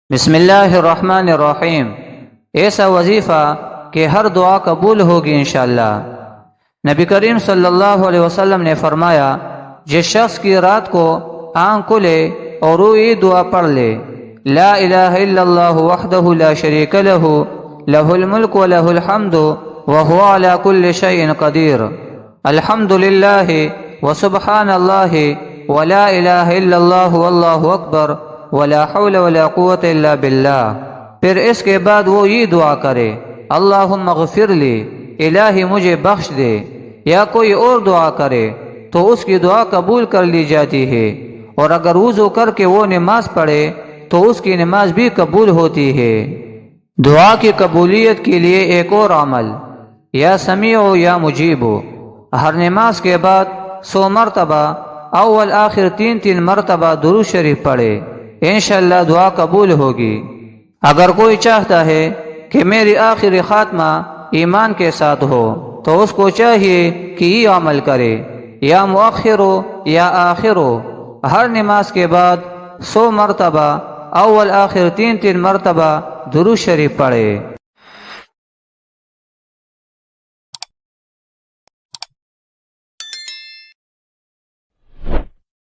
بسم اللہ الرحمن الرحیم۔ ایسا وظیفہ کہ ہر دعا قبول ہوگی انشاءاللہ۔ نبی کریم صلی اللہ علیہ وسلم نے فرمایا، جس شخص کی رات کو آنکھ کھلے اور وہ یہ دعا پڑھ لے، لا الہ الا اللہ وحدہ لا شریک لہ لہ الملک و لہ الحمد وہو علی کل شیء قدیر، الحمد للہ وسبحان اللہ ولا الہ الا اللہ واللہ اکبر ولا حول ولا قوت الا باللہ۔ پھر اس کے بعد وہ یہ دعا کرے، اللہم اغفر لی، الہی مجھے بخش دے، یا کوئی اور دعا کرے تو اس کی دعا قبول کر لی جاتی ہے، اور اگر وضو کر کے وہ نماز پڑھے تو اس کی نماز بھی قبول ہوتی ہے۔ دعا کی قبولیت کے لیے ایک اور عمل، یا سمیع یا مجیب، ہر نماز کے بعد 100 مرتبہ اول آخر 3 مرتبہ درود شریف پڑھے، انشاءاللہ دعا قبول ہوگی۔ اگر کوئی چاہتا ہے کہ میری آخری خاتمہ ایمان کے ساتھ ہو تو اس کو چاہیے کہ یہ عمل کرے، یا مؤخر ہو یا آخر ہو، ہر نماز کے بعد 100 مرتبہ اول آخر 3 مرتبہ درود شریف پڑھے۔